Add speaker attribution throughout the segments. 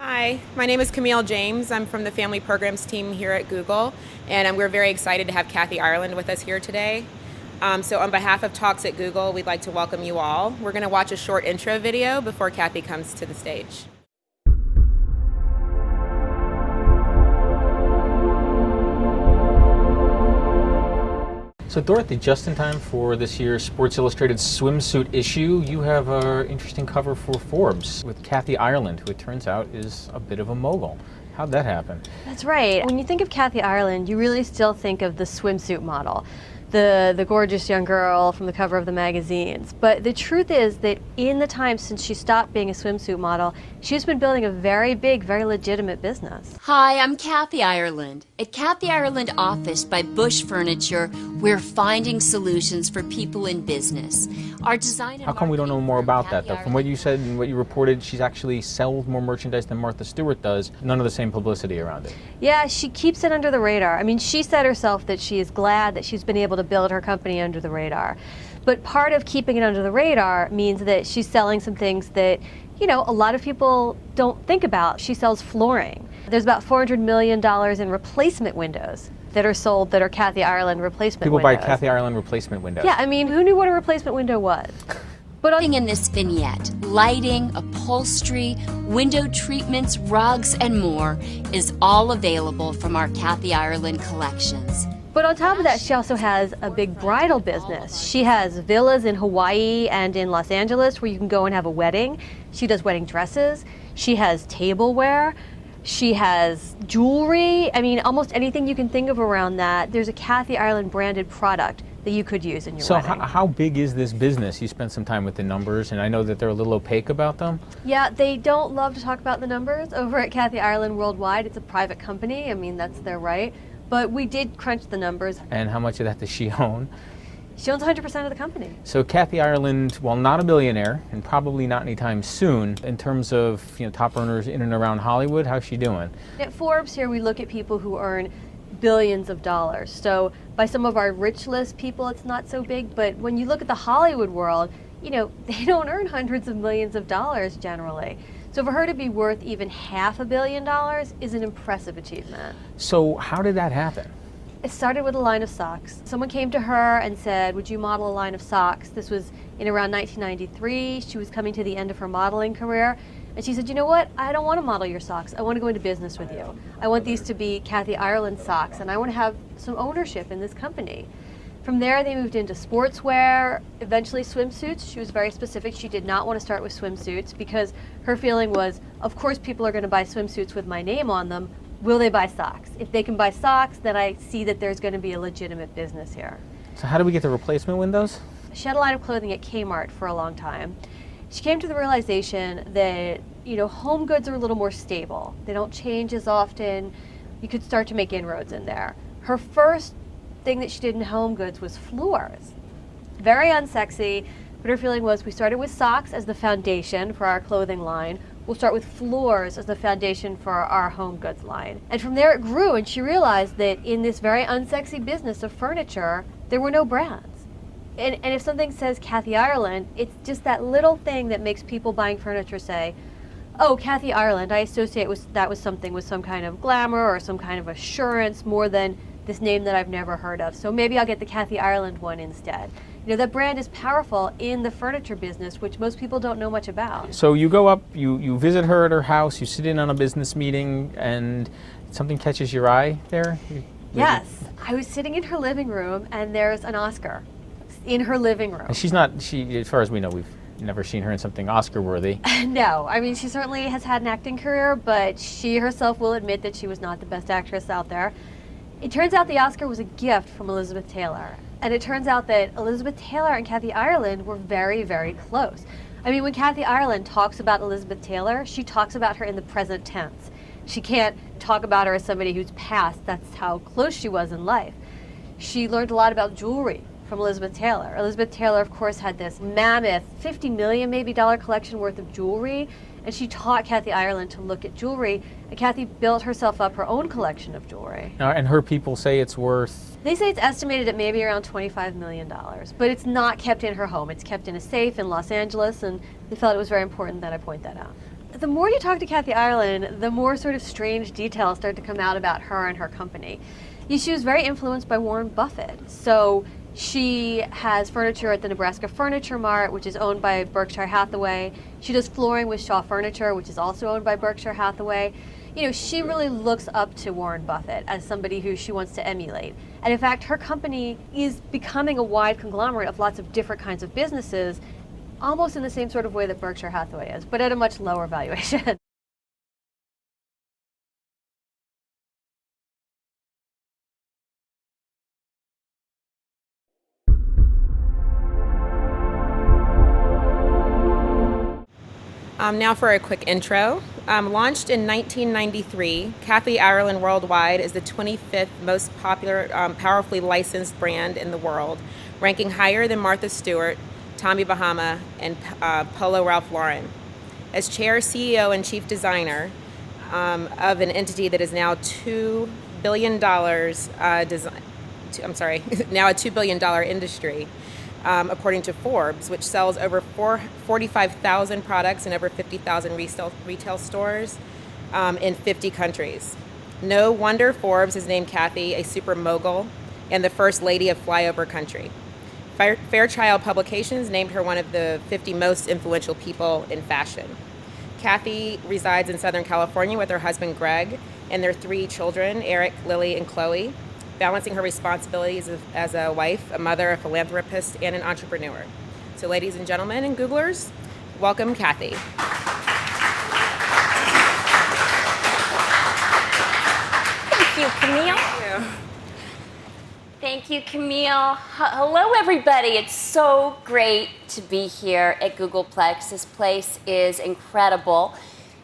Speaker 1: Hi, my name is Camille James. I'm from the Family Programs team here at Google, and we're very excited to have Kathy Ireland with us here today. So on behalf of Talks at Google, we'd like to welcome you all. We're going to watch a short intro video before Kathy comes to the stage.
Speaker 2: So Dorothy, just in time for this year's Sports Illustrated swimsuit issue, you have an interesting cover for Forbes with Kathy Ireland, who it turns out is a bit of a mogul. How'd that happen?
Speaker 3: That's right. When you think of Kathy Ireland, you really still think of the swimsuit model, the gorgeous young girl from the cover of the magazines. But the truth is that in the time since she stopped being a swimsuit model, she's been building a very big, very legitimate business.
Speaker 4: Hi, I'm Kathy Ireland. At Kathy Ireland Office by Bush Furniture, we're finding solutions for people in business. Our design and
Speaker 2: How come we don't know more about that, though? From what you said and what you reported, she's actually sells more merchandise than Martha Stewart does. None of the same publicity around it.
Speaker 3: Yeah, she keeps it under the radar. I mean, she said herself that she is glad that she's been able to build her company under the radar. But part of keeping it under the radar means that she's selling some things that, you know, a lot of people don't think about. She sells flooring. There's about $400 million in replacement windows that are sold that are Kathy Ireland replacement windows.
Speaker 2: People buy Kathy Ireland replacement windows.
Speaker 3: Yeah, I mean, who knew what a replacement window was? But
Speaker 4: in this vignette, lighting, upholstery, window treatments, rugs, and more is all available from our Kathy Ireland collections.
Speaker 3: But on top of that, she also has a big bridal business. She has villas in Hawaii and in Los Angeles where you can go and have a wedding. She does wedding dresses. She has tableware. She has jewelry. I mean, almost anything you can think of around that, there's a Kathy Ireland branded product that you could use in your wedding.
Speaker 2: So how big is this business? You spent some time with the numbers, and I know that they're a little opaque about them.
Speaker 3: Yeah, they don't love to talk about the numbers over at Kathy Ireland Worldwide. It's a private company. I mean, that's their right. But we did crunch the numbers.
Speaker 2: And how much of that does she own?
Speaker 3: She owns 100% of the company.
Speaker 2: So Kathy Ireland, while not a billionaire, and probably not anytime soon, in terms of top earners in and around Hollywood, how's she doing?
Speaker 3: At Forbes here, we look at people who earn billions of dollars. So by some of our rich list people, it's not so big. But when you look at the Hollywood world, they don't earn hundreds of millions of dollars generally. So for her to be worth even $500 million is an impressive achievement.
Speaker 2: So how did that happen?
Speaker 3: It started with a line of socks. Someone came to her and said, would you model a line of socks? This was in around 1993. She was coming to the end of her modeling career. And she said, you know what? I don't want to model your socks. I want to go into business with you. I want these to be Kathy Ireland socks, and I want to have some ownership in this company. From there, they moved into sportswear, eventually swimsuits. She was very specific. She did not want to start with swimsuits because her feeling was, of course people are going to buy swimsuits with my name on them. Will they buy socks? If they can buy socks, then I see that there's going to be a legitimate business here.
Speaker 2: So how do we get the replacement windows?
Speaker 3: She had a line of clothing at Kmart for a long time. She came to the realization that, home goods are a little more stable. They don't change as often. You could start to make inroads in there. Her first thing that she did in home goods was floors. Very unsexy, but her feeling was we started with socks as the foundation for our clothing line. We'll start with floors as the foundation for our home goods line. And from there it grew, and she realized that in this very unsexy business of furniture, there were no brands. And if something says Kathy Ireland, it's just that little thing that makes people buying furniture say, oh, Kathy Ireland, I associate that with something with some kind of glamour or some kind of assurance more than this name that I've never heard of. So maybe I'll get the Kathy Ireland one instead. That brand is powerful in the furniture business, which most people don't know much about.
Speaker 2: So you go up, you visit her at her house, you sit in on a business meeting, and something catches your eye there?
Speaker 3: Yes. I was sitting in her living room, and there's an Oscar in her living room.
Speaker 2: And as far as we know, we've never seen her in something Oscar-worthy.
Speaker 3: No, I mean, she certainly has had an acting career, but she herself will admit that she was not the best actress out there. It turns out the Oscar was a gift from Elizabeth Taylor. And it turns out that Elizabeth Taylor and Kathy Ireland were very, very close. I mean, when Kathy Ireland talks about Elizabeth Taylor, she talks about her in the present tense. She can't talk about her as somebody who's passed. That's how close she was in life. She learned a lot about jewelry from Elizabeth Taylor. Elizabeth Taylor, of course, had this mammoth $50 million maybe collection worth of jewelry, and she taught Kathy Ireland to look at jewelry, and Kathy built herself up her own collection of jewelry.
Speaker 2: And her people say it's worth?
Speaker 3: They say it's estimated at maybe around $25 million, but it's not kept in her home. It's kept in a safe in Los Angeles, and they felt it was very important that I point that out. the more you talk to Kathy Ireland, the more sort of strange details start to come out about her and her company. She was very influenced by Warren Buffett. So she has furniture at the Nebraska Furniture Mart, which is owned by Berkshire Hathaway. She does flooring with Shaw Furniture, which is also owned by Berkshire Hathaway. She really looks up to Warren Buffett as somebody who she wants to emulate. And in fact, her company is becoming a wide conglomerate of lots of different kinds of businesses, almost in the same sort of way that Berkshire Hathaway is, but at a much lower valuation.
Speaker 1: Now for a quick intro. Launched in 1993, Kathy Ireland Worldwide is the 25th most popular, powerfully licensed brand in the world, ranking higher than Martha Stewart, Tommy Bahama, and Polo Ralph Lauren. As chair, CEO, and chief designer of an entity that is now $2 billion, now a $2 billion industry, according to Forbes, which sells over 45,000 products in over 50,000 retail stores in 50 countries. No wonder Forbes has named Kathy a super mogul and the first lady of flyover country. Fairchild Publications named her one of the 50 most influential people in fashion. Kathy resides in Southern California with her husband Greg and their 3 children, Eric, Lily, and Chloe, balancing her responsibilities as a wife, a mother, a philanthropist, and an entrepreneur. So ladies and gentlemen and Googlers, welcome Kathy.
Speaker 4: Thank you, Camille.
Speaker 1: Thank you.
Speaker 4: Thank you, Camille. Hello, everybody. It's so great to be here at Googleplex. This place is incredible.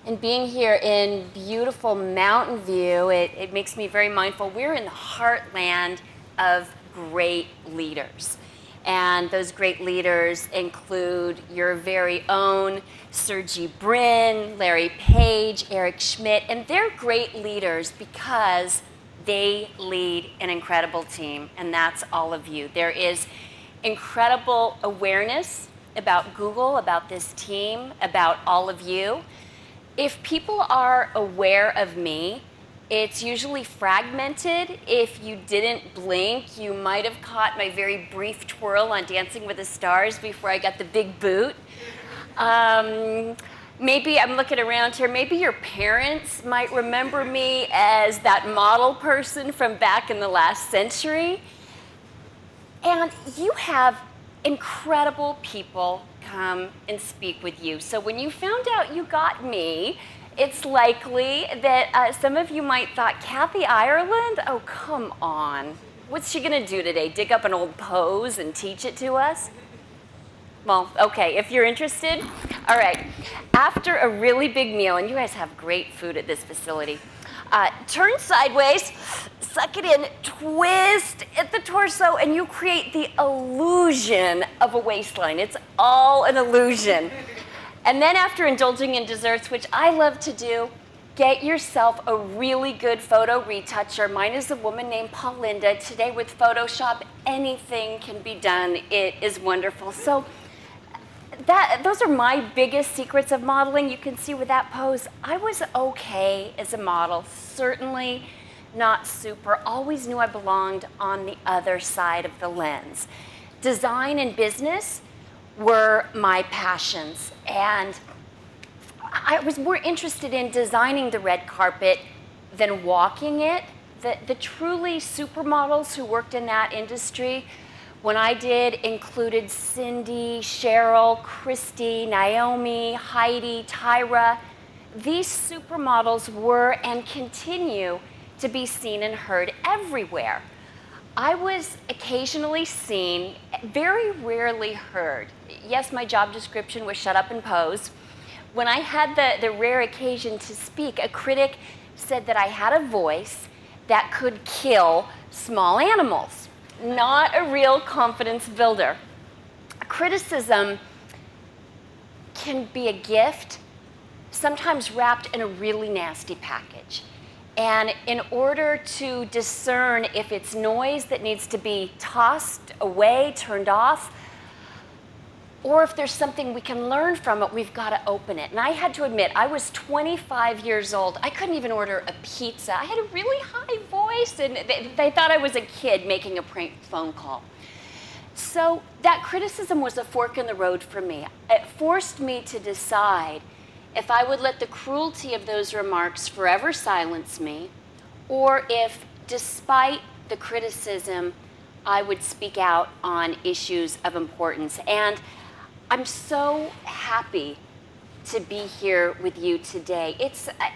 Speaker 4: And being here in beautiful Mountain View, it makes me very mindful. We're in the heartland of great leaders. And those great leaders include your very own Sergey Brin, Larry Page, Eric Schmidt, and they're great leaders because they lead an incredible team, and that's all of you. There is incredible awareness about Google, about this team, about all of you. If people are aware of me, it's usually fragmented. If you didn't blink, you might have caught my very brief twirl on Dancing with the Stars before I got the big boot. Maybe I'm looking around here, maybe your parents might remember me as that model person from back in the last century. And you have incredible people come and speak with you. So when you found out you got me, it's likely that some of you might thought, Kathy Ireland? Oh, come on. What's she gonna do today? Dig up an old pose and teach it to us? Well, okay, if you're interested. All right, after a really big meal, and you guys have great food at this facility, turn sideways, suck it in, twist at the torso, and you create the illusion of a waistline. It's all an illusion. And then after indulging in desserts, which I love to do, get yourself a really good photo retoucher. Mine is a woman named Paulinda. Today with Photoshop, anything can be done. It is wonderful. So those are my biggest secrets of modeling. You can see with that pose, I was okay as a model, certainly not super. Always knew I belonged on the other side of the lens. Design and business were my passions, and I was more interested in designing the red carpet than walking it. The truly supermodels who worked in that industry, when I did, included Cindy, Cheryl, Christy, Naomi, Heidi, Tyra. These supermodels were and continue to be seen and heard everywhere. I was occasionally seen, very rarely heard. Yes, my job description was shut up and pose. When I had the rare occasion to speak, a critic said that I had a voice that could kill small animals. Not a real confidence builder. Criticism can be a gift, sometimes wrapped in a really nasty package. And in order to discern if it's noise that needs to be tossed away, turned off, or if there's something we can learn from it, we've got to open it. And I had to admit, I was 25 years old. I couldn't even order a pizza. I had a really high voice, and they thought I was a kid making a prank phone call. So that criticism was a fork in the road for me. It forced me to decide if I would let the cruelty of those remarks forever silence me, or if, despite the criticism, I would speak out on issues of importance. And I'm so happy to be here with you today.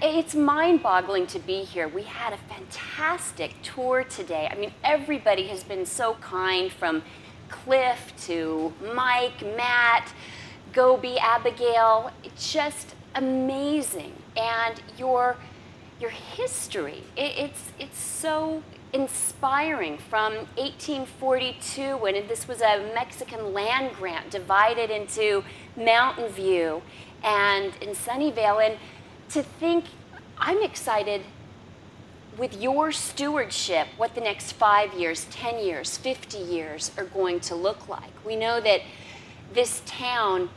Speaker 4: It's mind-boggling to be here. We had a fantastic tour today. I mean, everybody has been so kind, from Cliff to Mike, Matt, Gobi, Abigail. It's just amazing. And your history, it's so inspiring. From 1842, when this was a Mexican land grant divided into Mountain View and in Sunnyvale, and to think, I'm excited with your stewardship what the next 5 years, 10 years, 50 years are going to look like. We know that this town,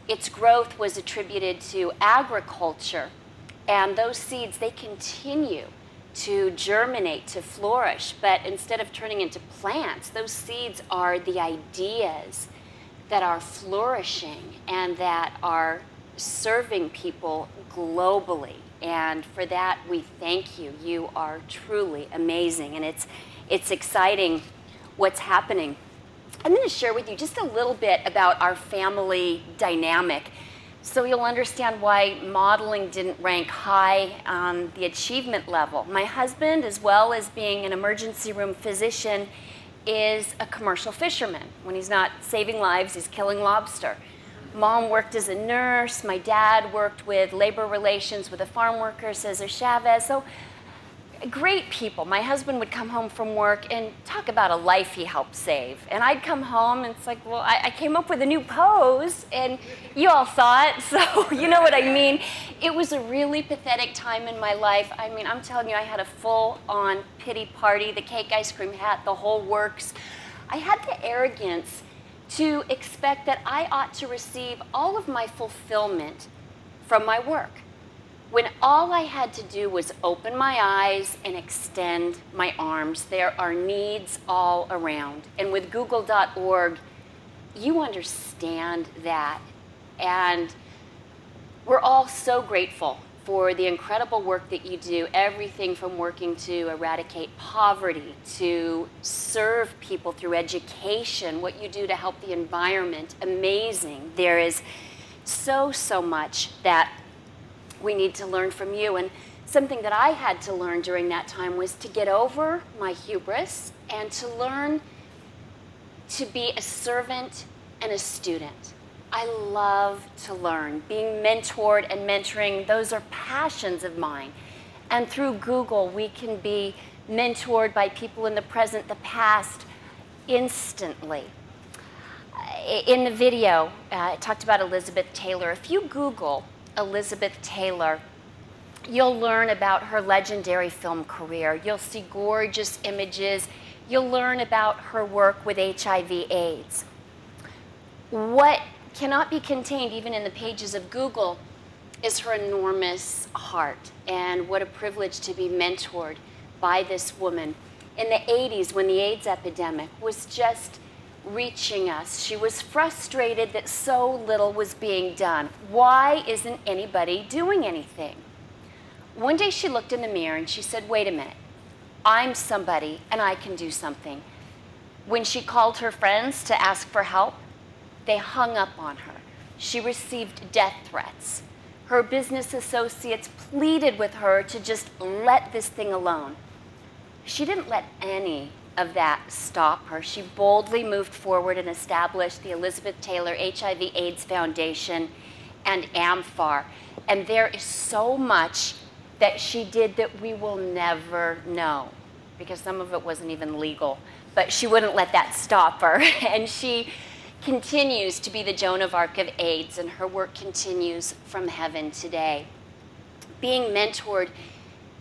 Speaker 4: its growth was attributed to agriculture, and those seeds, they continue to germinate, to flourish, but instead of turning into plants, those seeds are the ideas that are flourishing and that are serving people globally. And for that, we thank you. You are truly amazing, and it's exciting what's happening. I'm going to share with you just a little bit about our family dynamic, so you'll understand why modeling didn't rank high on the achievement level. My husband, as well as being an emergency room physician, is a commercial fisherman. When he's not saving lives, he's killing lobster. Mom worked as a nurse. My dad worked with labor relations with the farm workers, Cesar Chavez. So great people. My husband would come home from work and talk about a life he helped save. And I'd come home and it's like, well, I came up with a new pose, and you all saw it, so you know what I mean. It was a really pathetic time in my life. I mean, I'm telling you, I had a full-on pity party, the cake, ice cream hat, the whole works. I had the arrogance to expect that I ought to receive all of my fulfillment from my work, when all I had to do was open my eyes and extend my arms. There are needs all around. And with Google.org, you understand that. And we're all so grateful for the incredible work that you do, everything from working to eradicate poverty, to serve people through education, what you do to help the environment. Amazing. There is so much that we need to learn from you. And something that I had to learn during that time was to get over my hubris and to learn to be a servant and a student. I love to learn. Being mentored and mentoring, those are passions of mine. And through Google, we can be mentored by people in the present, the past, instantly. In the video, I talked about Elizabeth Taylor. If you Google Elizabeth Taylor, you'll learn about her legendary film career. You'll see gorgeous images. You'll learn about her work with HIV/AIDS. What cannot be contained even in the pages of Google is her enormous heart, and what a privilege to be mentored by this woman. In the 80s, when the AIDS epidemic was just reaching us, she was frustrated that so little was being done. Why isn't anybody doing anything? One day she looked in the mirror and she said, wait a minute, I'm somebody and I can do something. When she called her friends to ask for help, they hung up on her. She received death threats. Her business associates pleaded with her to just let this thing alone. She didn't let any of that stop her. She boldly moved forward and established the Elizabeth Taylor HIV/AIDS Foundation and AMFAR. And there is so much that she did that we will never know, because some of it wasn't even legal. But she wouldn't let that stop her. And she continues to be the Joan of Arc of AIDS, and her work continues from heaven today. Being mentored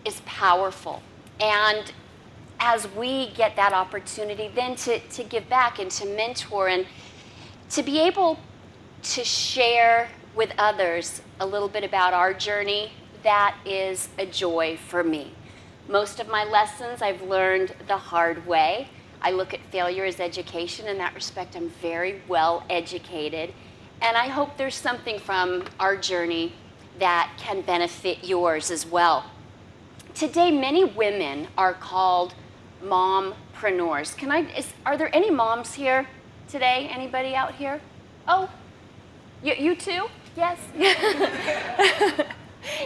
Speaker 4: is powerful. And as we get that opportunity then to give back and to mentor and to be able to share with others a little bit about our journey, that is a joy for me. Most of my lessons I've learned the hard way. I look at failure as education. In that respect, I'm very well educated. And I hope there's something from our journey that can benefit yours as well. Today, many women are called mompreneurs. Are there any moms here today? Anybody out here? Oh, you too? Yes?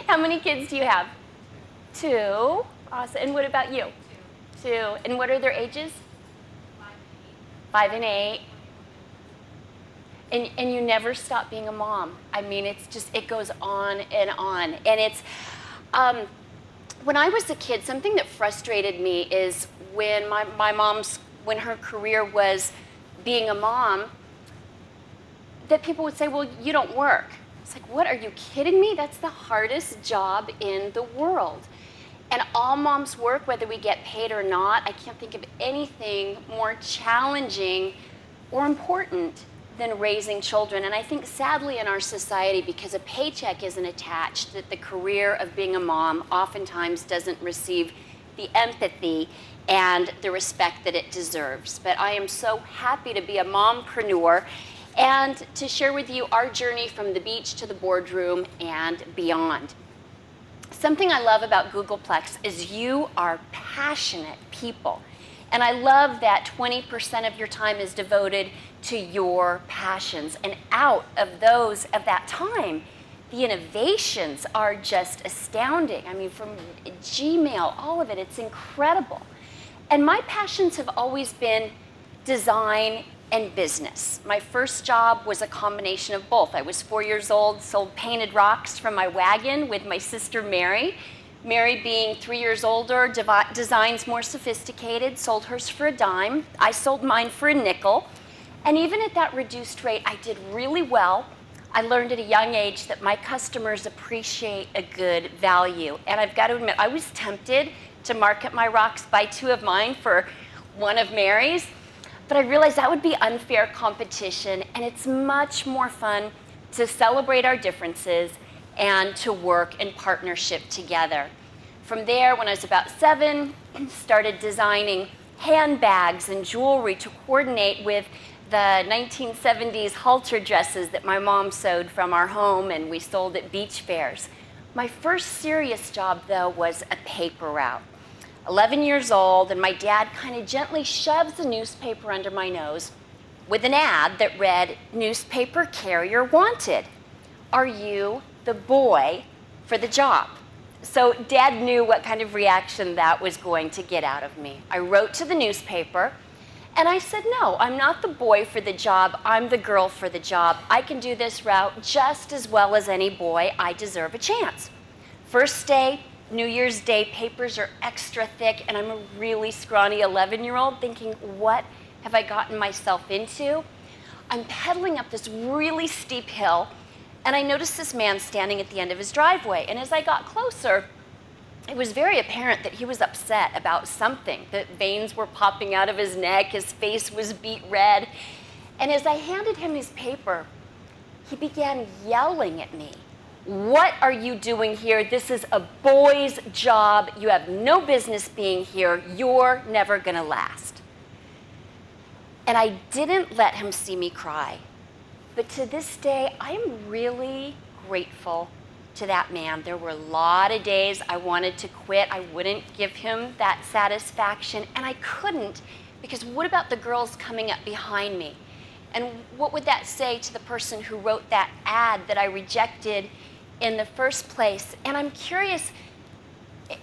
Speaker 4: How many kids do you have? 2. Awesome. And what about you? 2. And what are their ages? 5 and 8. And you never stop being a mom. I mean, it goes on and on. And it's, when I was a kid, something that frustrated me is when when her career was being a mom, that people would say, well, you don't work. It's like, what, are you kidding me? That's the hardest job in the world. And all moms work, whether we get paid or not. I can't think of anything more challenging or important than raising children. And I think sadly in our society, because a paycheck isn't attached, that the career of being a mom oftentimes doesn't receive the empathy and the respect that it deserves. But I am so happy to be a mompreneur and to share with you our journey from the beach to the boardroom and beyond. Something I love about Googleplex is you are passionate people. And I love that 20% of your time is devoted to your passions. And out of that time, the innovations are just astounding. I mean, from Gmail, all of it, it's incredible. And my passions have always been design and business. My first job was a combination of both. I was 4 years old, sold painted rocks from my wagon with my sister Mary. Mary, being 3 years older, designs more sophisticated, sold hers for a dime. I sold mine for a nickel. And even at that reduced rate, I did really well. I learned at a young age that my customers appreciate a good value. And I've got to admit, I was tempted to market my rocks, buy 2 of mine for 1 of Mary's. But I realized that would be unfair competition, and it's much more fun to celebrate our differences and to work in partnership together. From there, when I was about 7, started designing handbags and jewelry to coordinate with the 1970s halter dresses that my mom sewed from our home and we sold at beach fairs. My first serious job, though, was a paper route. 11 years old, and my dad kind of gently shoves a newspaper under my nose with an ad that read, "Newspaper carrier wanted. Are you the boy for the job?" So Dad knew what kind of reaction that was going to get out of me. I wrote to the newspaper, and I said, "No, I'm not the boy for the job. I'm the girl for the job. I can do this route just as well as any boy. I deserve a chance." First day, New Year's Day, papers are extra thick, and I'm a really scrawny 11-year-old thinking, what have I gotten myself into? I'm pedaling up this really steep hill, and I noticed this man standing at the end of his driveway. And as I got closer, it was very apparent that he was upset about something. The veins were popping out of his neck, his face was beet red. And as I handed him his paper, he began yelling at me. "What are you doing here? This is a boy's job. You have no business being here. You're never gonna last." And I didn't let him see me cry. But to this day, I'm really grateful to that man. There were a lot of days I wanted to quit. I wouldn't give him that satisfaction, and I couldn't, because what about the girls coming up behind me? And what would that say to the person who wrote that ad that I rejected in the first place? And I'm curious,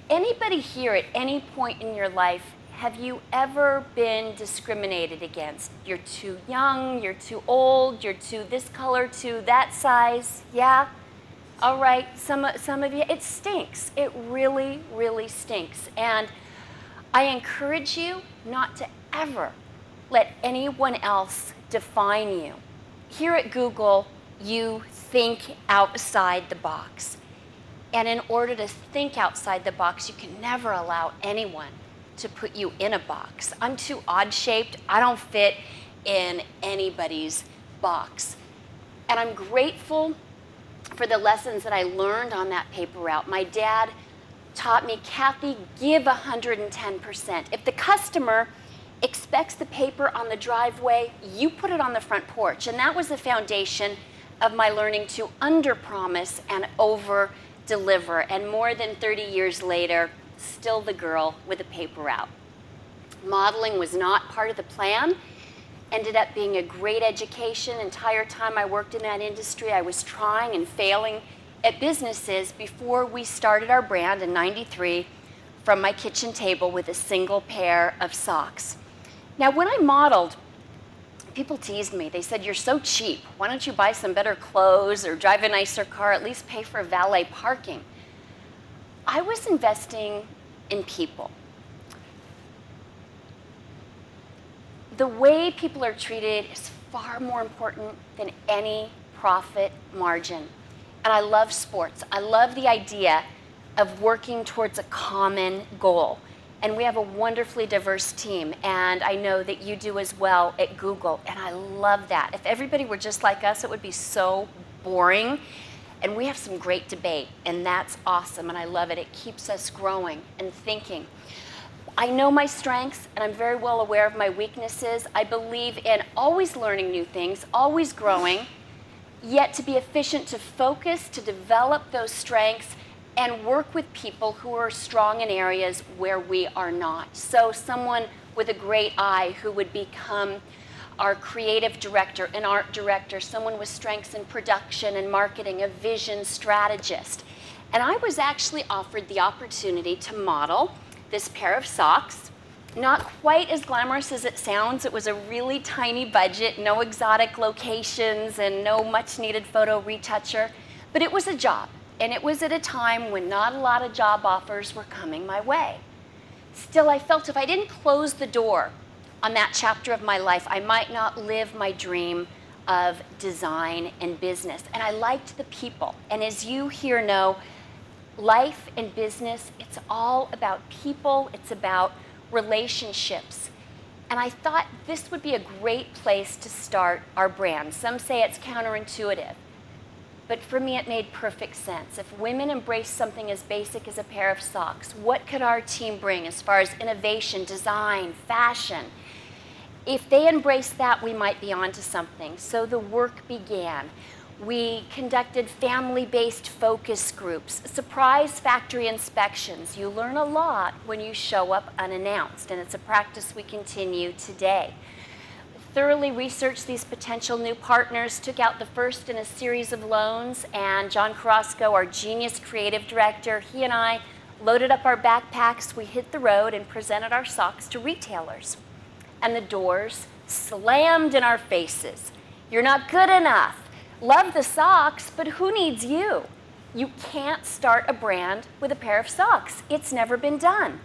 Speaker 4: anybody here at any point in your life, have you ever been discriminated against? You're too young, you're too old, you're too this color, too that size. Yeah? All right, some of you, it stinks. It really, really stinks. And I encourage you not to ever let anyone else define you. Here at Google, you think outside the box. And in order to think outside the box, you can never allow anyone to put you in a box. I'm too odd-shaped. I don't fit in anybody's box. And I'm grateful for the lessons that I learned on that paper route. My dad taught me, Kathy, give 110%. If the customer expects the paper on the driveway, you put it on the front porch. And that was the foundation of my learning to under-promise and over-deliver. And more than 30 years later, still the girl with a paper route. Modeling was not part of the plan. Ended up being a great education. Entire time I worked in that industry, I was trying and failing at businesses before we started our brand in '93 from my kitchen table with a single pair of socks. Now, when I modeled, people teased me. They said, you're so cheap. Why don't you buy some better clothes or drive a nicer car, at least pay for valet parking? I was investing in people. The way people are treated is far more important than any profit margin. And I love sports. I love the idea of working towards a common goal. And we have a wonderfully diverse team, and I know that you do as well at Google, and I love that. If everybody were just like us, it would be so boring. And we have some great debate, and that's awesome, and I love it. It keeps us growing and thinking. I know my strengths, and I'm very well aware of my weaknesses. I believe in always learning new things, always growing, yet to be efficient, to focus, to develop those strengths, and work with people who are strong in areas where we are not. So someone with a great eye who would become our creative director, an art director, someone with strengths in production and marketing, a vision strategist. And I was actually offered the opportunity to model this pair of socks. Not quite as glamorous as it sounds. It was a really tiny budget, no exotic locations, and no much needed photo retoucher. But it was a job, and it was at a time when not a lot of job offers were coming my way. Still, I felt if I didn't close the door on that chapter of my life, I might not live my dream of design and business. And I liked the people. And as you here know, life and business, it's all about people, it's about relationships. And I thought this would be a great place to start our brand. Some say it's counterintuitive, but for me it made perfect sense. If women embrace something as basic as a pair of socks, what could our team bring as far as innovation, design, fashion? If they embrace that, we might be onto something. So the work began. We conducted family-based focus groups, surprise factory inspections. You learn a lot when you show up unannounced, and it's a practice we continue today. Thoroughly researched these potential new partners, took out the first in a series of loans, and John Carrasco, our genius creative director, he and I loaded up our backpacks, we hit the road and presented our socks to retailers. And the doors slammed in our faces. You're not good enough. Love the socks, but who needs you? You can't start a brand with a pair of socks. It's never been done.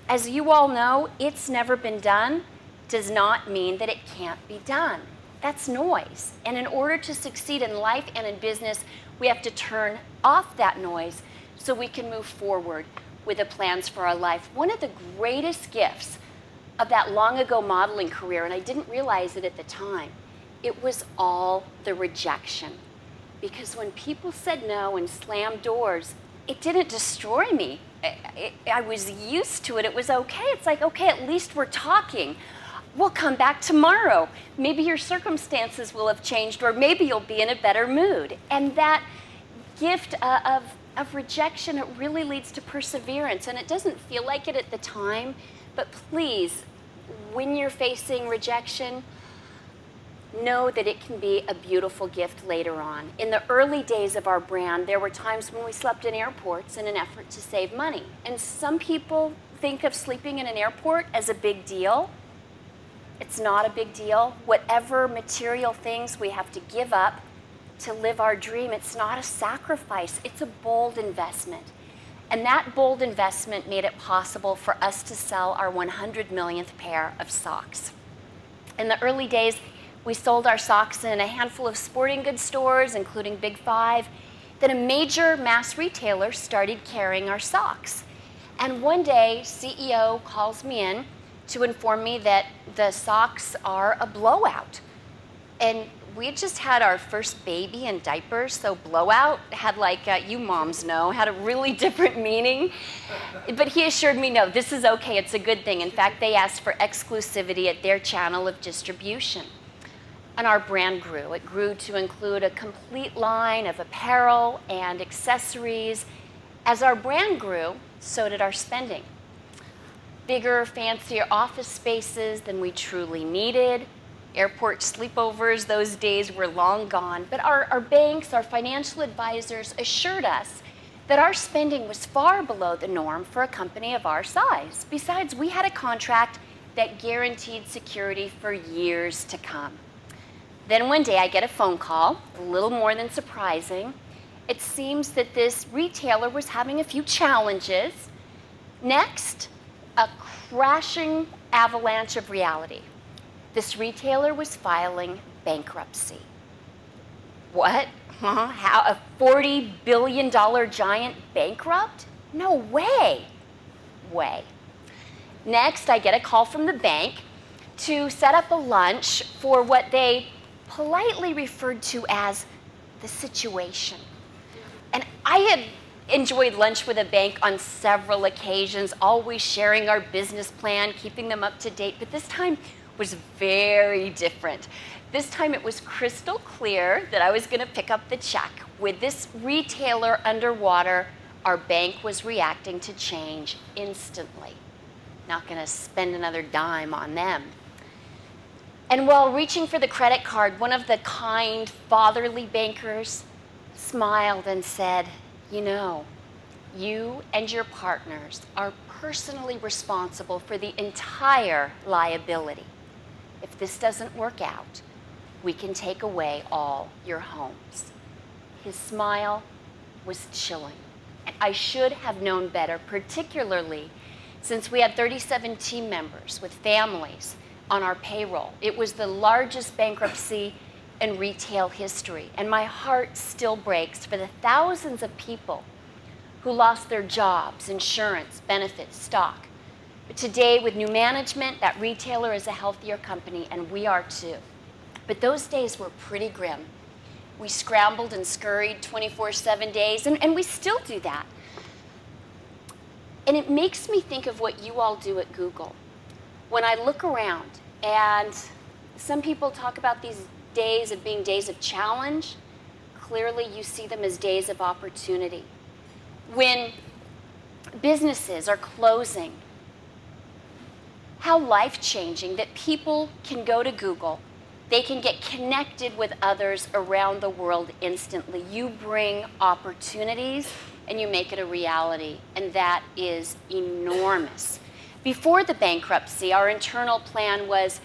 Speaker 4: As you all know, it's never been done does not mean that it can't be done. That's noise. And in order to succeed in life and in business, we have to turn off that noise so we can move forward with the plans for our life. One of the greatest gifts of that long ago modeling career, and I didn't realize it at the time, it was all the rejection. Because when people said no and slammed doors, it didn't destroy me. I was used to it. It was okay. It's like, okay, at least we're talking. We'll come back tomorrow. Maybe your circumstances will have changed, or maybe you'll be in a better mood. And that gift of rejection, it really leads to perseverance. And it doesn't feel like it at the time, but please, when you're facing rejection, know that it can be a beautiful gift later on. In the early days of our brand, there were times when we slept in airports in an effort to save money. And some people think of sleeping in an airport as a big deal. It's not a big deal. Whatever material things we have to give up to live our dream, it's not a sacrifice. It's a bold investment. And that bold investment made it possible for us to sell our 100 millionth pair of socks. In the early days, we sold our socks in a handful of sporting goods stores, including Big Five. Then a major mass retailer started carrying our socks. And one day, CEO calls me in to inform me that the socks are a blowout. And we had just had our first baby in diapers, so blowout had you moms know, had a really different meaning. But he assured me, no, this is okay, it's a good thing. In fact, they asked for exclusivity at their channel of distribution. And our brand grew. It grew to include a complete line of apparel and accessories. As our brand grew, so did our spending. Bigger, fancier office spaces than we truly needed. Airport sleepovers, those days were long gone. But our banks, our financial advisors assured us that our spending was far below the norm for a company of our size. Besides, we had a contract that guaranteed security for years to come. Then one day I get a phone call, a little more than surprising. It seems that this retailer was having a few challenges. Next, a crashing avalanche of reality. This retailer was filing bankruptcy. What? How? A $40 billion giant bankrupt? No way. Next, I get a call from the bank to set up a lunch for what they politely referred to as the situation. And I had enjoyed lunch with a bank on several occasions, always sharing our business plan, keeping them up to date, but this time was very different. This time it was crystal clear that I was going to pick up the check. With this retailer underwater, our bank was reacting to change instantly. Not going to spend another dime on them. And while reaching for the credit card, one of the kind, fatherly bankers smiled and said, you know, you and your partners are personally responsible for the entire liability. If this doesn't work out, we can take away all your homes. His smile was chilling. And I should have known better, particularly since we had 37 team members with families on our payroll. It was the largest bankruptcy in retail history. And my heart still breaks for the thousands of people who lost their jobs, insurance, benefits, stock. But today, with new management, that retailer is a healthier company, and we are too. But those days were pretty grim. We scrambled and scurried 24/7 days, and we still do that. And it makes me think of what you all do at Google. When I look around, and some people talk about these days of being days of challenge, clearly you see them as days of opportunity. When businesses are closing, how life-changing that people can go to Google. They can get connected with others around the world instantly. You bring opportunities and you make it a reality, and that is enormous. Before the bankruptcy, our internal plan was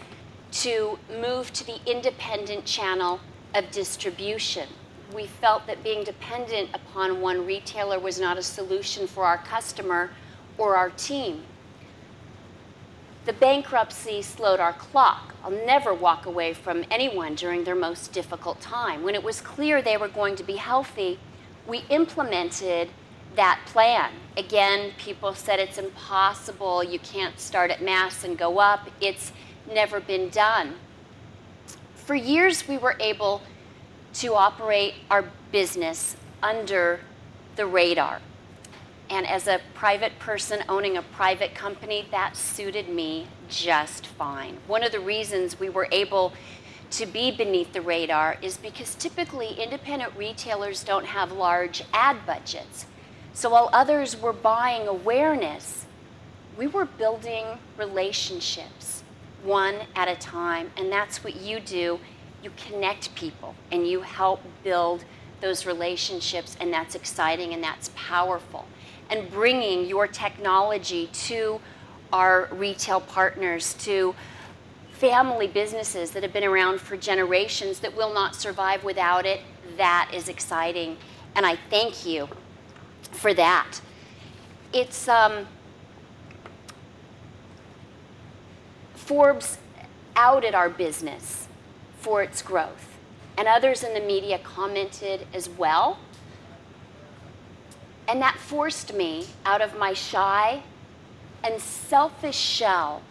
Speaker 4: to move to the independent channel of distribution. We felt that being dependent upon one retailer was not a solution for our customer or our team. The bankruptcy slowed our clock. I'll never walk away from anyone during their most difficult time. When it was clear they were going to be healthy, we implemented that plan. Again, people said it's impossible. You can't start at mass and go up. It's never been done. For years, we were able to operate our business under the radar. And as a private person owning a private company, that suited me just fine. One of the reasons we were able to be beneath the radar is because typically independent retailers don't have large ad budgets. So while others were buying awareness, we were building relationships one at a time. And that's what you do. You connect people and you help build those relationships, and that's exciting and that's powerful. And bringing your technology to our retail partners, to family businesses that have been around for generations that will not survive without it, that is exciting. And I thank you for that. It's Forbes outed our business for its growth, and others in the media commented as well. And that forced me out of my shy and selfish shell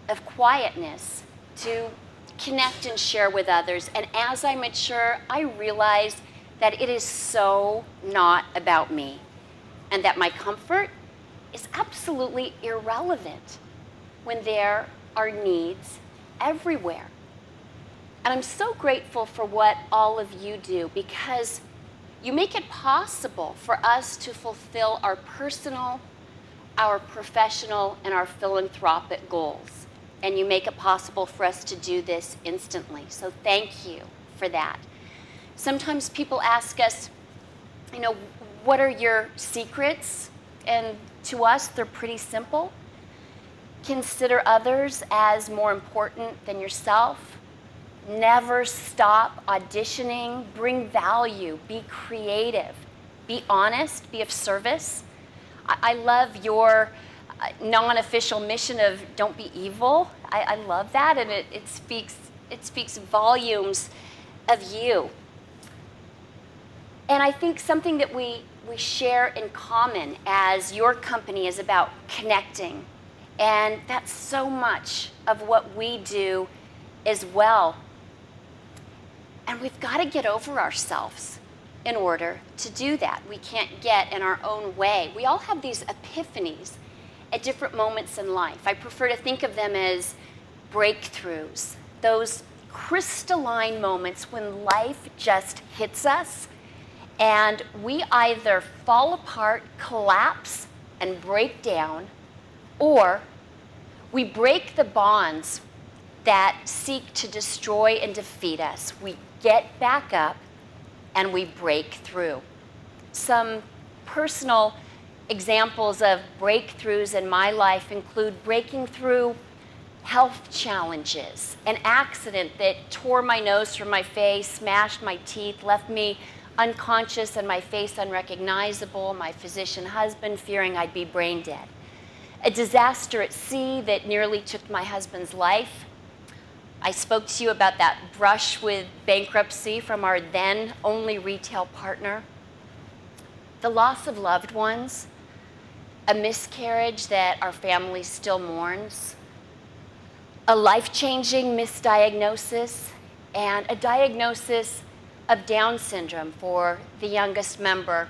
Speaker 4: of quietness to connect and share with others. And as I mature, I realize that it is so not about me, and that my comfort is absolutely irrelevant when there are needs everywhere. And I'm so grateful for what all of you do, because you make it possible for us to fulfill our personal, our professional, and our philanthropic goals. And you make it possible for us to do this instantly. So thank you for that. Sometimes people ask us, what are your secrets? And to us, they're pretty simple. Consider others as more important than yourself. Never stop auditioning. Bring value. Be creative. Be honest. Be of service. I love your non-official mission of don't be evil. I love that, and it speaks volumes of you. And I think something that we share in common as your company is about connecting. And that's so much of what we do as well. And we've got to get over ourselves in order to do that. We can't get in our own way. We all have these epiphanies at different moments in life. I prefer to think of them as breakthroughs, those crystalline moments when life just hits us and we either fall apart, collapse, and break down, or we break the bonds that seek to destroy and defeat us. We get back up and we break through. Some personal examples of breakthroughs in my life include breaking through health challenges, an accident that tore my nose from my face, smashed my teeth, left me unconscious and my face unrecognizable, my physician husband fearing I'd be brain dead. A disaster at sea that nearly took my husband's life. I spoke to you about that brush with bankruptcy from our then only retail partner. The loss of loved ones, a miscarriage that our family still mourns, a life-changing misdiagnosis, and a diagnosis of Down syndrome for the youngest member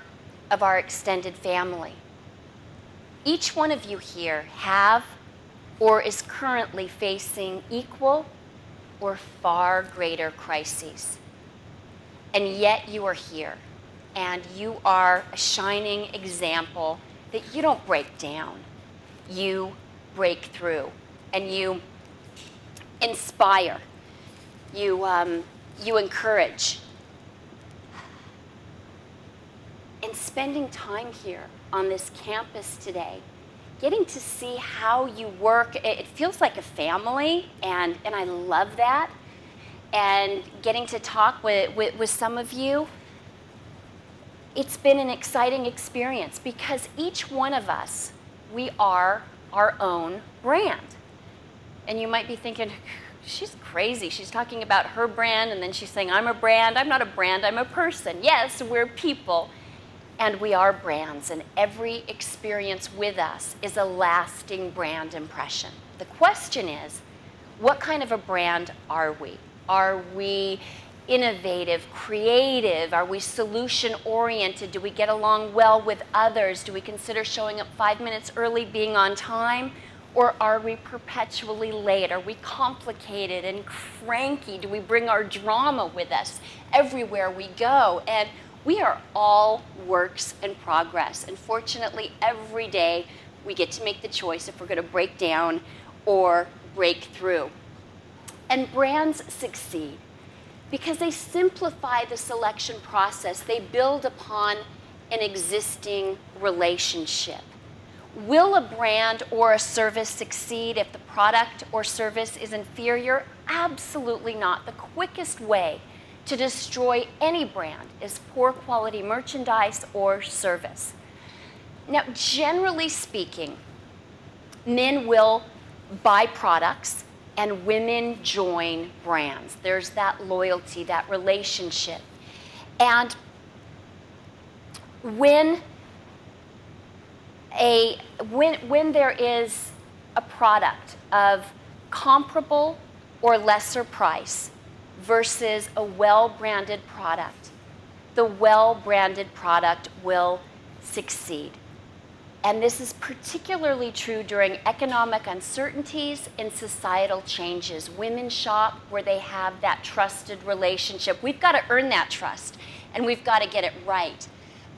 Speaker 4: of our extended family. Each one of you here have or is currently facing equal or far greater crises. And yet you are here, and you are a shining example that you don't break down. You break through, and you inspire. You encourage. And spending time here on this campus today, getting to see how you work, it feels like a family, and I love that. And getting to talk with some of you, it's been an exciting experience because each one of us, we are our own brand. And you might be thinking, she's crazy. She's talking about her brand, and then she's saying, I'm a brand. I'm not a brand, I'm a person. Yes, we're people. And we are brands, and every experience with us is a lasting brand impression. The question is, what kind of a brand are we? Are we innovative, creative? Are we solution-oriented? Do we get along well with others? Do we consider showing up 5 minutes early, being on time? Or are we perpetually late? Are we complicated and cranky? Do we bring our drama with us everywhere we go? And we are all works in progress. And fortunately, every day we get to make the choice if we're going to break down or break through. And brands succeed because they simplify the selection process. They build upon an existing relationship. Will a brand or a service succeed if the product or service is inferior? Absolutely not. The quickest way to destroy any brand is poor quality merchandise or service. Now, generally speaking, men will buy products and women join brands. There's that loyalty, that relationship. And when there is a product of comparable or lesser price versus a well-branded product, the well-branded product will succeed. And this is particularly true during economic uncertainties and societal changes. Women shop where they have that trusted relationship. We've got to earn that trust, and we've got to get it right.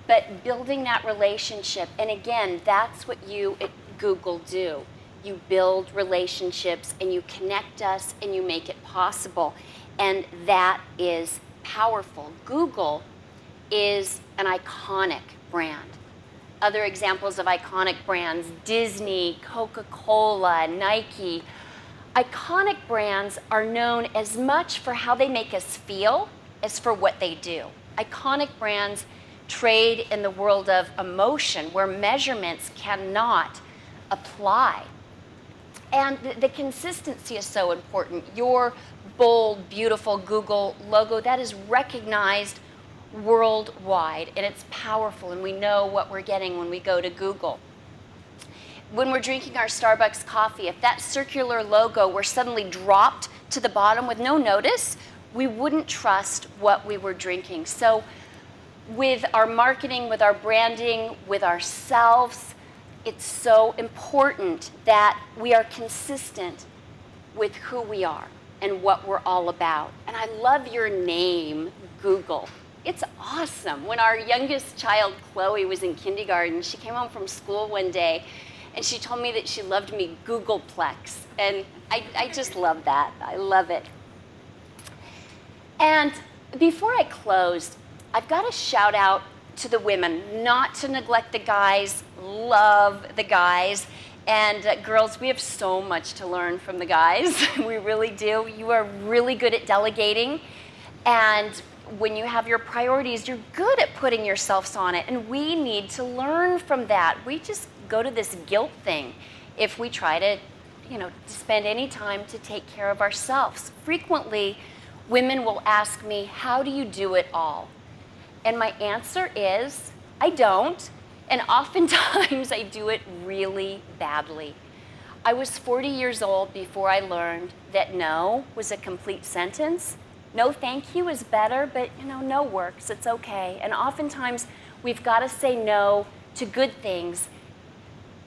Speaker 4: But building that relationship, and again, that's what you at Google do. You build relationships, and you connect us, and you make it possible. And that is powerful. Google is an iconic brand. Other examples of iconic brands, Disney, Coca-Cola, Nike. Iconic brands are known as much for how they make us feel as for what they do. Iconic brands trade in the world of emotion where measurements cannot apply. And the consistency is so important. Your bold, beautiful Google logo, that is recognized worldwide, and it's powerful, and we know what we're getting when we go to Google. When we're drinking our Starbucks coffee, if that circular logo were suddenly dropped to the bottom with no notice, we wouldn't trust what we were drinking. So with our marketing, with our branding, with ourselves, it's so important that we are consistent with who we are and what we're all about. And I love your name, Google. It's awesome. When our youngest child, Chloe, was in kindergarten, she came home from school one day and she told me that she loved me Googleplex. And I just love that. I love it. And before I close, I've got to shout out to the women, not to neglect the guys. Love the guys. And girls, we have so much to learn from the guys. We really do. You are really good at delegating. And when you have your priorities, you're good at putting yourselves on it. And we need to learn from that. We just go to this guilt thing if we try to, spend any time to take care of ourselves. Frequently, women will ask me, how do you do it all? And my answer is, I don't. And oftentimes I do it really badly. I was 40 years old before I learned that no was a complete sentence. No thank you is better, but no works, it's okay. And oftentimes we've got to say no to good things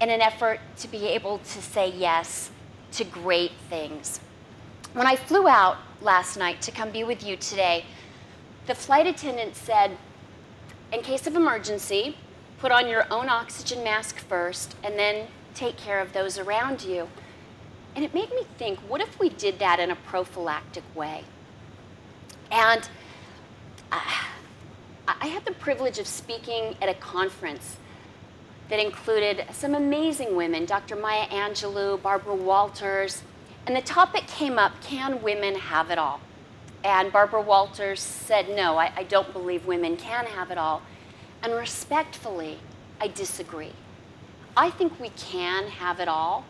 Speaker 4: in an effort to be able to say yes to great things. When I flew out last night to come be with you today, the flight attendant said, in case of emergency, put on your own oxygen mask first and then take care of those around you. And it made me think, what if we did that in a prophylactic way? And I had the privilege of speaking at a conference that included some amazing women, Dr. Maya Angelou, Barbara Walters, and the topic came up, can women have it all? And Barbara Walters said, no, I don't believe women can have it all. And respectfully, I disagree. I think we can have it all,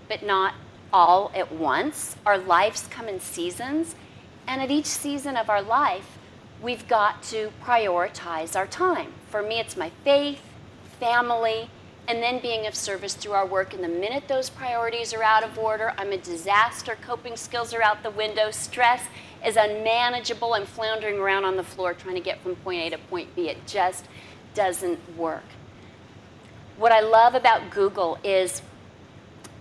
Speaker 4: but not all at once. Our lives come in seasons. And at each season of our life, we've got to prioritize our time. For me, it's my faith, family, and then being of service through our work. And the minute those priorities are out of order, I'm a disaster. Coping skills are out the window. Stress is unmanageable. I'm floundering around on the floor trying to get from point A to point B. It just doesn't work. What I love about Google is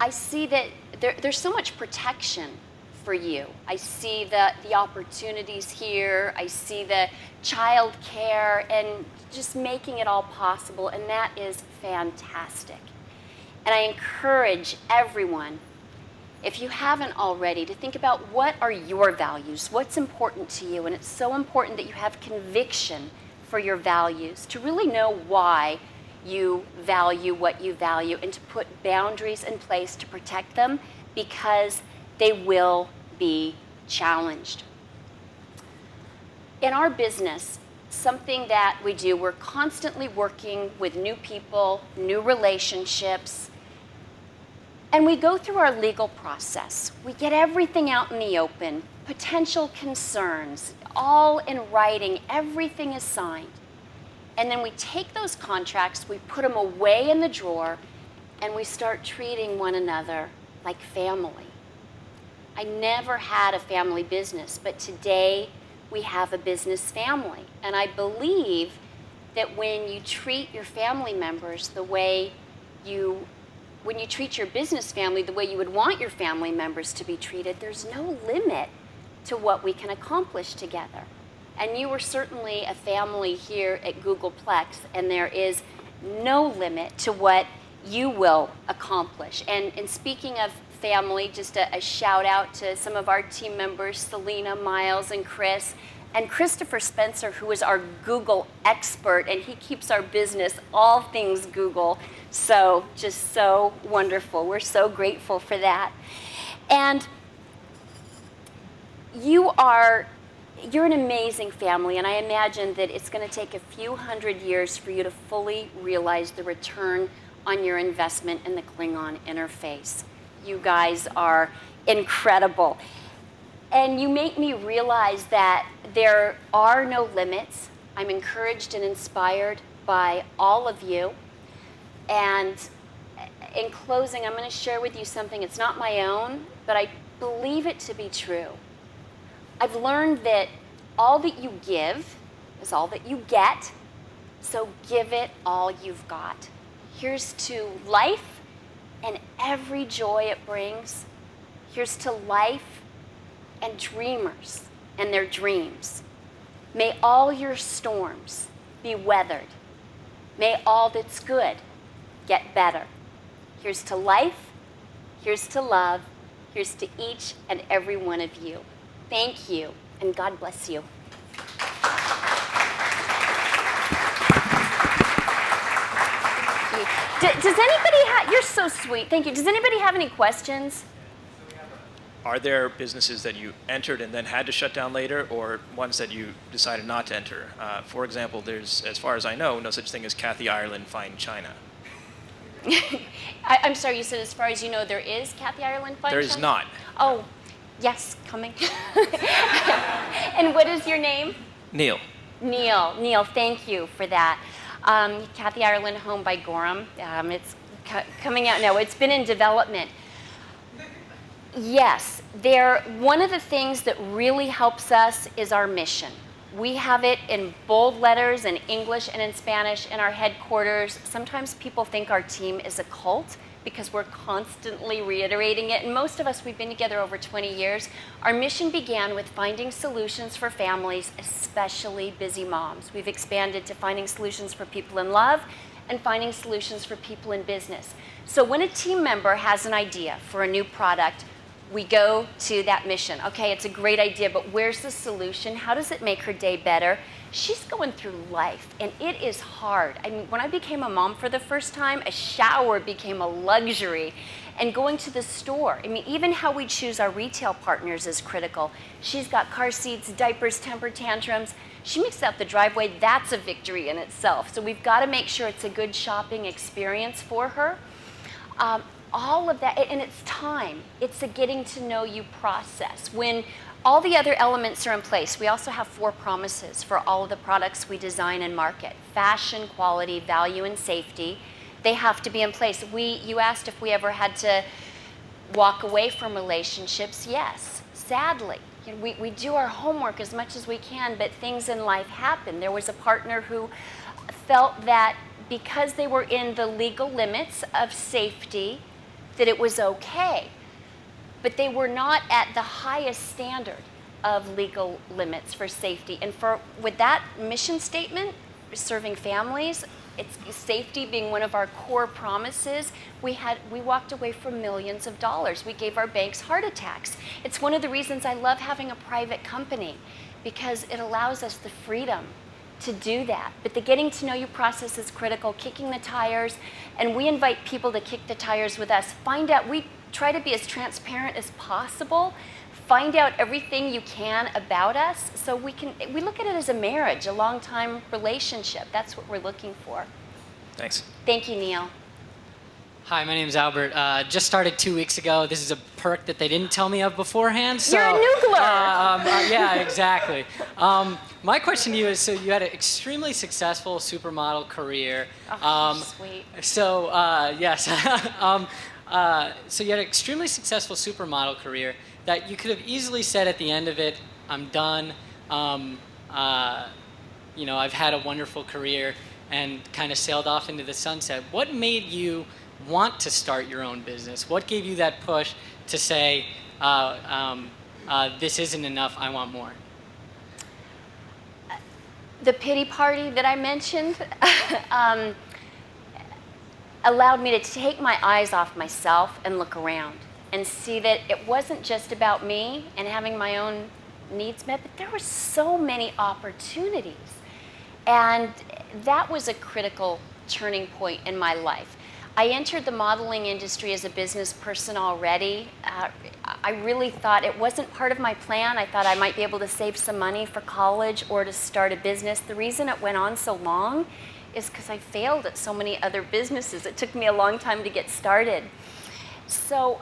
Speaker 4: I see that there's so much protection for you. I see the opportunities here. I see the child care and just making it all possible, and that is fantastic. And I encourage everyone, if you haven't already, to think about what are your values, what's important to you, and it's so important that you have conviction for your values, to really know why you value what you value and to put boundaries in place to protect them, because they will be challenged. In our business, something that we do, we're constantly working with new people, new relationships, and we go through our legal process. We get everything out in the open, potential concerns, all in writing, everything is signed. And then we take those contracts, we put them away in the drawer, and we start treating one another like family. I never had a family business, but today we have a business family. And I believe that when you treat your family members when you treat your business family the way you would want your family members to be treated, there's no limit to what we can accomplish together. And you are certainly a family here at Googleplex, and there is no limit to what you will accomplish. And speaking of family, just a shout out to some of our team members, Selena, Miles, and Chris, and Christopher Spencer, who is our Google expert, and he keeps our business all things Google. So just so wonderful. We're so grateful for that. And you're an amazing family, and I imagine that it's going to take a few hundred years for you to fully realize the return on your investment in the Klingon interface. You guys are incredible. And you make me realize that there are no limits. I'm encouraged and inspired by all of you. And in closing, I'm going to share with you something. It's not my own, but I believe it to be true. I've learned that all that you give is all that you get, so give it all you've got. Here's to life and every joy it brings. Here's to life and dreamers and their dreams. May all your storms be weathered. May all that's good get better. Here's to life, here's to love, here's to each and every one of you. Thank you, and God bless you. Does anybody have, you're so sweet, thank you. Does anybody have any questions?
Speaker 5: Are there businesses that you entered and then had to shut down later, or ones that you decided not to enter? For example, there's, as far as I know, no such thing as Kathy Ireland Fine China.
Speaker 4: I'm sorry, you said as far as you know there is Kathy Ireland Fine China?
Speaker 5: There is not.
Speaker 4: Oh, yes, coming. And what is your name?
Speaker 5: Neil.
Speaker 4: Neil, thank you for that. Kathy Ireland Home by Gorham. It's coming out now. It's been in development. Yes, one of the things that really helps us is our mission. We have it in bold letters in English and in Spanish in our headquarters. Sometimes people think our team is a cult because we're constantly reiterating it. And most of us, we've been together over 20 years. Our mission began with finding solutions for families, especially busy moms. We've expanded to finding solutions for people in love and finding solutions for people in business. So when a team member has an idea for a new product, we go to that mission. Okay, it's a great idea, but where's the solution? How does it make her day better? She's going through life, and it is hard. I mean, when I became a mom for the first time, a shower became a luxury. And going to the store, I mean, even how we choose our retail partners is critical. She's got car seats, diapers, temper tantrums. She makes out the driveway. That's a victory in itself. So we've got to make sure it's a good shopping experience for her. All of that, and it's time. It's a getting to know you process. When all the other elements are in place, we also have 4 promises for all of the products we design and market. Fashion, quality, value, and safety. They have to be in place. You asked if we ever had to walk away from relationships. Yes, sadly. You know, we do our homework as much as we can, but things in life happen. There was a partner who felt that because they were in the legal limits of safety, that it was okay, but they were not at the highest standard of legal limits for safety. And with that mission statement, serving families, it's safety being one of our core promises, we walked away from millions of dollars. We gave our banks heart attacks. It's one of the reasons I love having a private company, because it allows us the freedom to do that. But the getting to know you process is critical, kicking the tires, and we invite people to kick the tires with us. Find out, we try to be as transparent as possible. Find out everything you can about us, so we look at it as a marriage, a long-time relationship. That's what we're looking for.
Speaker 5: Thanks.
Speaker 4: Thank you, Neil.
Speaker 6: Hi, my name's Albert. Just started 2 weeks ago. This is a perk that they didn't tell me of beforehand. So,
Speaker 4: you're a noodler.
Speaker 6: Yeah, exactly. My question to you is, so you had an extremely successful supermodel career.
Speaker 4: Oh, sweet.
Speaker 6: So, yes. So you had an extremely successful supermodel career. that you could have easily said at the end of it, I'm done, you know, I've had a wonderful career, and kind of sailed off into the sunset. What made you want to start your own business? What gave you that push to say, this isn't enough, I want more?
Speaker 4: The pity party that I mentioned allowed me to take my eyes off myself and look around and see that it wasn't just about me and having my own needs met, but there were so many opportunities. And that was a critical turning point in my life. I entered the modeling industry as a business person already. I really thought it wasn't part of my plan. I thought I might be able to save some money for college or to start a business. The reason it went on so long is because I failed at so many other businesses. It took me a long time to get started. So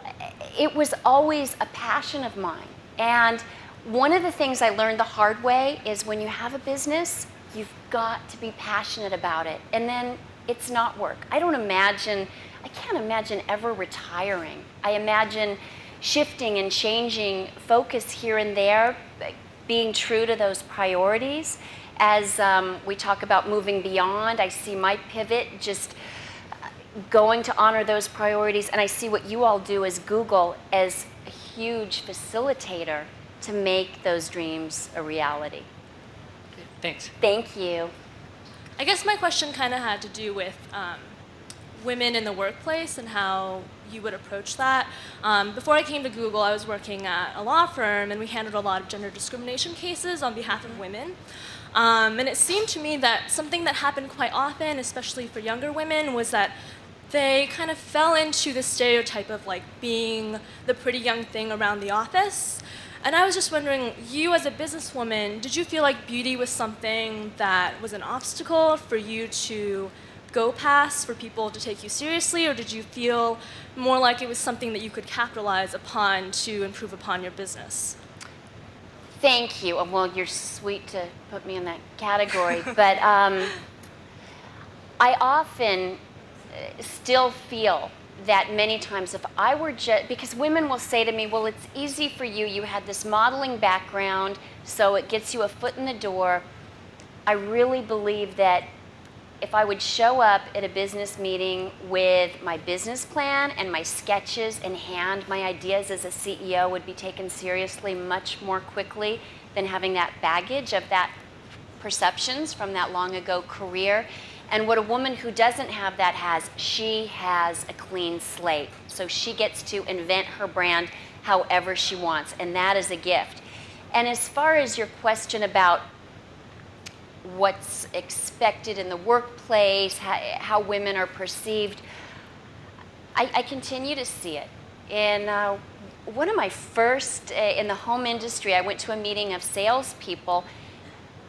Speaker 4: it was always a passion of mine. And one of the things I learned the hard way is when you have a business, you've got to be passionate about it. And then it's not work. I can't imagine ever retiring. I imagine shifting and changing focus here and there, being true to those priorities. As we talk about moving beyond, I see my pivot just going to honor those priorities, and I see what you all do as Google as a huge facilitator to make those dreams a reality.
Speaker 6: Thanks.
Speaker 4: Thank you.
Speaker 7: I guess my question kind of had to do with women in the workplace and how you would approach that. Before I came to Google, I was working at a law firm, and we handled a lot of gender discrimination cases on behalf of women. And it seemed to me that something that happened quite often, especially for younger women, was that they kind of fell into the stereotype of like being the pretty young thing around the office. And I was just wondering, you as a businesswoman, did you feel like beauty was something that was an obstacle for you to go past, for people to take you seriously, or did you feel more like it was something that you could capitalize upon to improve upon your business?
Speaker 4: Thank you. Well, you're sweet to put me in that category, but I often still feel that many times if I were just, because women will say to me, well, it's easy for you, you had this modeling background, so it gets you a foot in the door. I really believe that if I would show up at a business meeting with my business plan and my sketches in hand, my ideas as a CEO would be taken seriously much more quickly than having that baggage of that perceptions from that long ago career. And what a woman who doesn't have that has, she has a clean slate. So she gets to invent her brand however she wants, and that is a gift. And as far as your question about what's expected in the workplace, how women are perceived, I continue to see it. In one of my first, in the home industry, I went to a meeting of salespeople,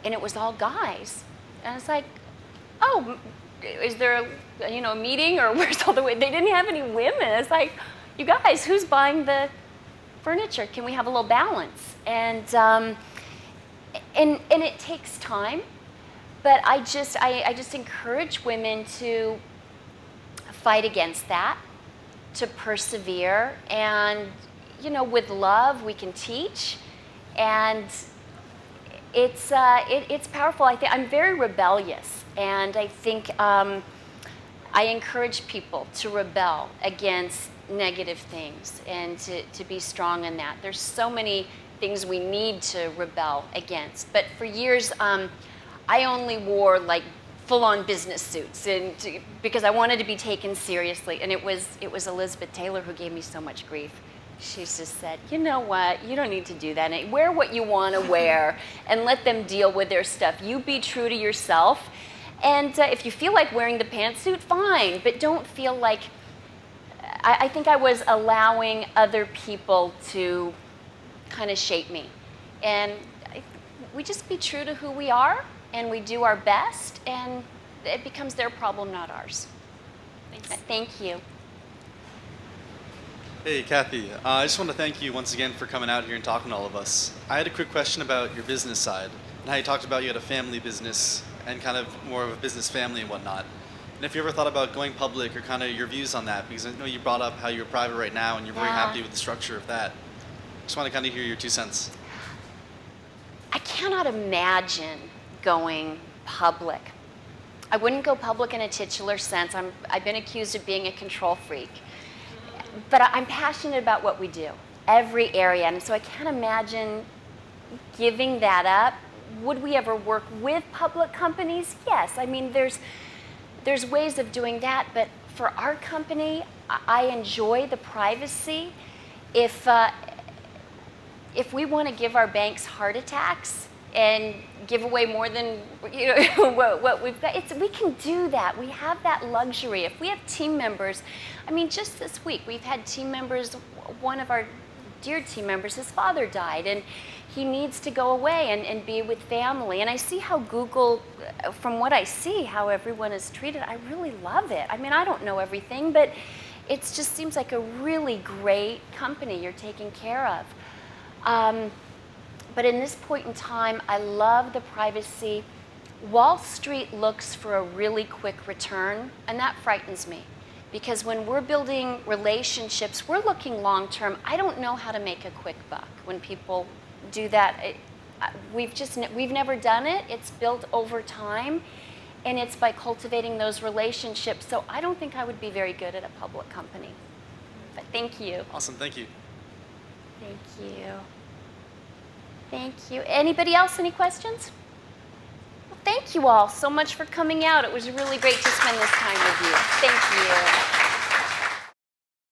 Speaker 4: and it was all guys. And I was like, oh, is there a meeting, or where's all the way? They didn't have any women. It's like, you guys, who's buying the furniture? Can we have a little balance? And it takes time, but I just encourage women to fight against that, to persevere, and with love we can teach, and it's powerful. I'm very rebellious, and I think I encourage people to rebel against negative things and to be strong in that. There's so many things we need to rebel against, but for years I only wore like full-on business suits because I wanted to be taken seriously, and it was Elizabeth Taylor who gave me so much grief. She just said, you know what, you don't need to do that. Wear what you want to wear and let them deal with their stuff. You be true to yourself. And if you feel like wearing the pantsuit, fine, but don't feel like, I think I was allowing other people to kind of shape me. And we just be true to who we are, and we do our best, and it becomes their problem, not ours.
Speaker 7: Thanks.
Speaker 4: Thank you.
Speaker 8: Hey, Kathy. I just want to thank you once again for coming out here and talking to all of us. I had a quick question about your business side and how you talked about you had a family business and kind of more of a business family and whatnot. And if you ever thought about going public or kind of your views on that, because I know you brought up how you're private right now and you're very happy with the structure of that. Just want to kind of hear your 2 cents.
Speaker 4: I cannot imagine going public. I wouldn't go public in a titular sense. I've been accused of being a control freak. But I'm passionate about what we do, every area. And so I can't imagine giving that up. Would we ever work with public companies? Yes. I mean, there's ways of doing that. But for our company, I enjoy the privacy. If we want to give our banks heart attacks and give away more than what we've got, we can do that. We have that luxury. If we have team members, I mean, just this week we've had team members. One of our dear team members, his father died, and he needs to go away and be with family. And I see how Google, from what I see, how everyone is treated. I really love it. I mean, I don't know everything, but it just seems like a really great company you're taking care of. But in this point in time, I love the privacy. Wall Street looks for a really quick return, and that frightens me. Because when we're building relationships, we're looking long term. I don't know how to make a quick buck when people do that. We've never done it. It's built over time, and it's by cultivating those relationships. So I don't think I would be very good at a public company. But thank you.
Speaker 8: Awesome, thank you.
Speaker 4: Thank you. Thank you. Anybody else, any questions? Well, thank you all so much for coming out. It was really great to spend this time with you. Thank you.